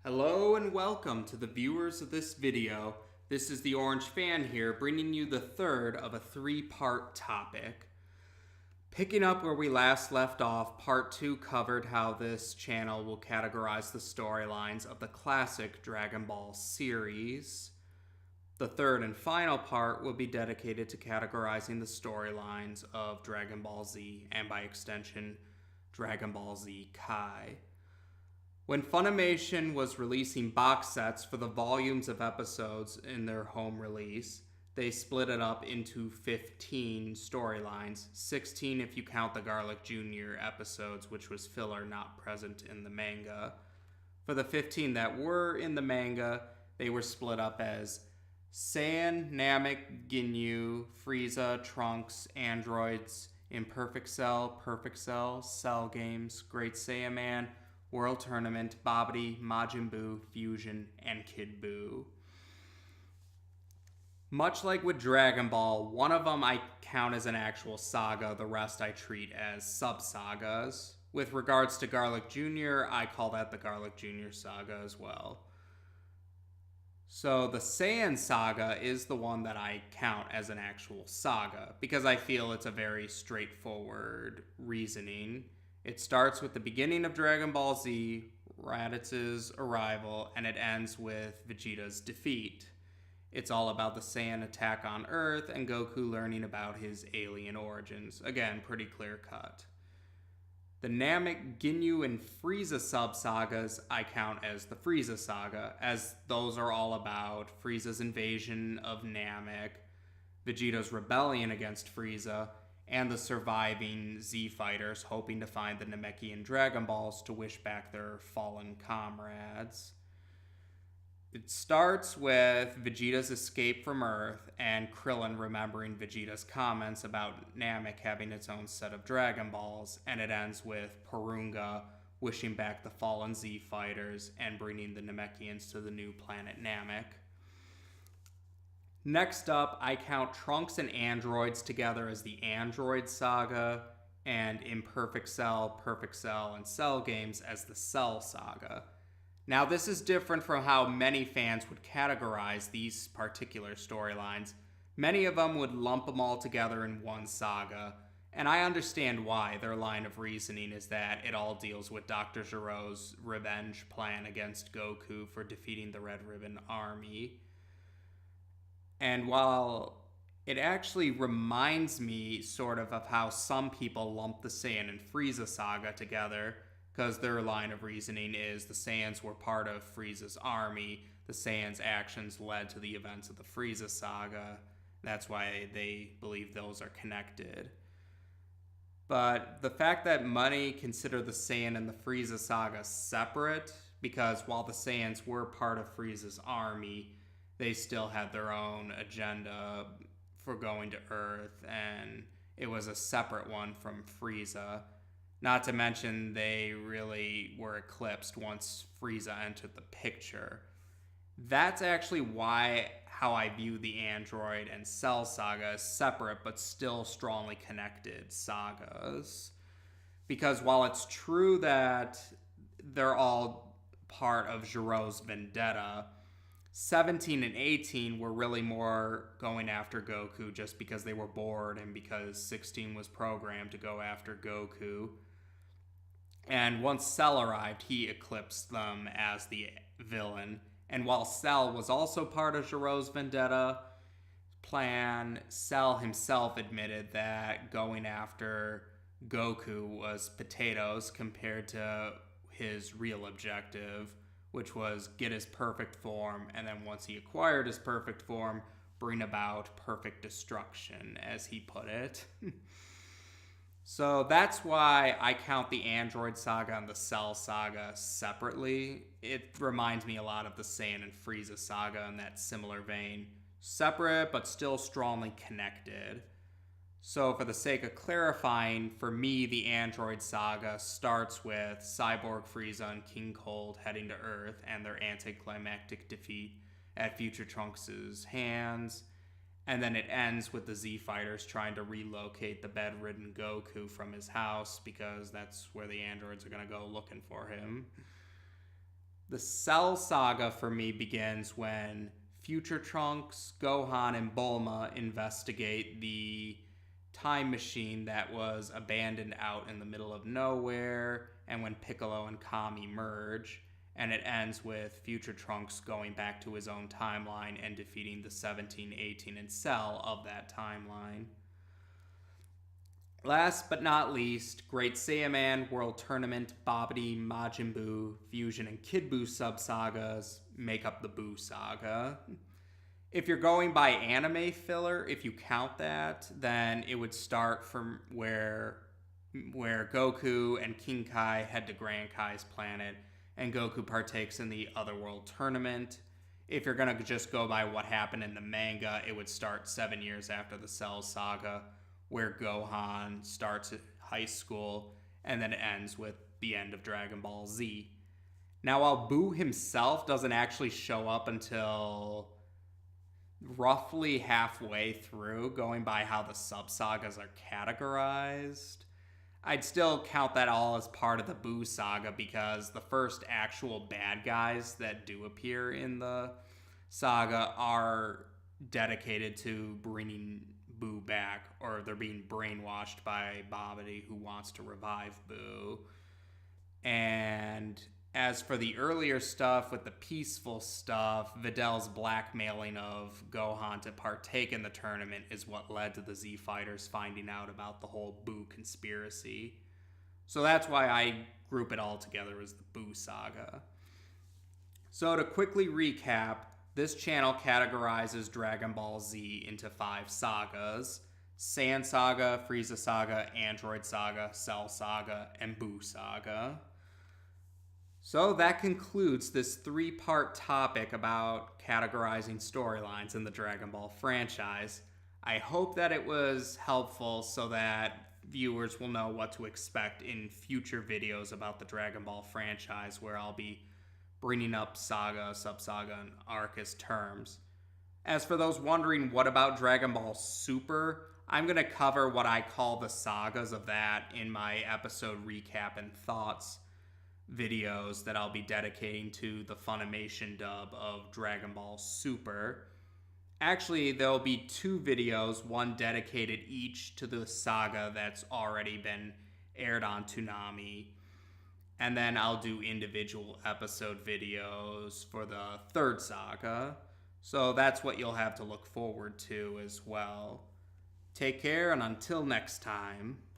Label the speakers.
Speaker 1: Hello and welcome to the viewers of this video. This is the Orange Fan here, bringing you the third of a three-part topic. Picking up where we last left off, part 2 covered how this channel will categorize the storylines of the classic Dragon Ball series. The third and final part will be dedicated to categorizing the storylines of Dragon Ball Z, and by extension, Dragon Ball Z Kai. When Funimation was releasing box sets for the volumes of episodes in their home release, they split it up into 15 storylines, 16 if you count the Garlic Jr. episodes, which was filler not present in the manga. For the 15 that were in the manga, they were split up as Saiyan, Namek, Ginyu, Frieza, Trunks, Androids, Imperfect Cell, Perfect Cell, Cell Games, Great Saiyaman, World Tournament, Babidi, Majin Buu, Fusion, and Kid Buu. Much like with Dragon Ball, one of them I count as an actual saga, the rest I treat as sub-sagas. With regards to Garlic Jr., I call that the Garlic Jr. saga as well. So the Saiyan saga is the one that I count as an actual saga, because I feel it's a very straightforward reasoning. It starts with the beginning of Dragon Ball Z, Raditz's arrival, and it ends with Vegeta's defeat. It's all about the Saiyan attack on Earth and Goku learning about his alien origins. Again, pretty clear cut. The Namek, Ginyu, and Frieza sub-sagas I count as the Frieza saga, as those are all about Frieza's invasion of Namek, Vegeta's rebellion against Frieza, and the surviving Z fighters hoping to find the Namekian Dragon Balls to wish back their fallen comrades. It starts with Vegeta's escape from Earth and Krillin remembering Vegeta's comments about Namek having its own set of Dragon Balls, and it ends with Porunga wishing back the fallen Z fighters and bringing the Namekians to the new planet Namek. Next up, I count Trunks and Androids together as the Android saga, and Imperfect Cell, Perfect Cell, and Cell Games as the Cell saga. Now, this is different from how many fans would categorize these particular storylines. Many of them would lump them all together in one saga, and I understand why. Their line of reasoning is that it all deals with Dr. Gero's revenge plan against Goku for defeating the Red Ribbon Army. And while it actually reminds me sort of how some people lump the Saiyan and Frieza saga together, because their line of reasoning is the Saiyans were part of Frieza's army, the Saiyans' actions led to the events of the Frieza saga. That's why they believe those are connected. But the fact that many consider the Saiyan and the Frieza saga separate, because while the Saiyans were part of Frieza's army, they still had their own agenda for going to Earth, and it was a separate one from Frieza. Not to mention, they really were eclipsed once Frieza entered the picture. That's actually how I view the Android and Cell saga as separate but still strongly connected sagas. Because while it's true that they're all part of Gero's vendetta, 17 and 18 were really more going after Goku just because they were bored and because 16 was programmed to go after Goku. And once Cell arrived, he eclipsed them as the villain. And while Cell was also part of Gero's vendetta plan, Cell himself admitted that going after Goku was potatoes compared to his real objective, which was get his perfect form, and then once he acquired his perfect form, bring about perfect destruction, as he put it. So that's why I count the Android saga and the Cell saga separately. It reminds me a lot of the Saiyan and Frieza saga in that similar vein. Separate, but still strongly connected. So for the sake of clarifying, for me, the Android saga starts with Cyborg Frieza and King Cold heading to Earth and their anticlimactic defeat at Future Trunks' hands. And then it ends with the Z Fighters trying to relocate the bedridden Goku from his house because that's where the androids are going to go looking for him. The Cell saga for me begins when Future Trunks, Gohan, and Bulma investigate the time machine that was abandoned out in the middle of nowhere, and when Piccolo and Kami merge. And it ends with Future Trunks going back to his own timeline and defeating the 17, 18, and Cell of that timeline. Last but not least, Great Saiyaman, World Tournament, Babidi, Majin Buu, Fusion, and Kid Buu sub-sagas make up the Buu saga. If you're going by anime filler, if you count that, then it would start from where Goku and King Kai head to Grand Kai's planet, and Goku partakes in the Otherworld Tournament. If you're going to just go by what happened in the manga, it would start 7 years after the Cell saga, where Gohan starts at high school, and then it ends with the end of Dragon Ball Z. Now, while Buu himself doesn't actually show up until roughly halfway through, going by how the sub-sagas are categorized, I'd still count that all as part of the Buu saga, because the first actual bad guys that do appear in the saga are dedicated to bringing Buu back, or they're being brainwashed by Babidi, who wants to revive Buu. And as for the earlier stuff with the peaceful stuff, Vidal's blackmailing of Gohan to partake in the tournament is what led to the Z Fighters finding out about the whole Buu conspiracy. So that's why I group it all together as the Buu saga. So to quickly recap, this channel categorizes Dragon Ball Z into 5 sagas: Saiyan Saga, Frieza Saga, Android Saga, Cell Saga, and Buu Saga. So that concludes this 3-part topic about categorizing storylines in the Dragon Ball franchise. I hope that it was helpful so that viewers will know what to expect in future videos about the Dragon Ball franchise, where I'll be bringing up saga, sub-saga, and arc as terms. As for those wondering what about Dragon Ball Super, I'm going to cover what I call the sagas of that in my episode recap and thoughts videos that I'll be dedicating to the Funimation dub of Dragon Ball Super. Actually, there'll be 2 videos, one dedicated each to the saga that's already been aired on Toonami, and then I'll do individual episode videos for the 3rd saga. So that's what you'll have to look forward to as well. Take care, and until next time.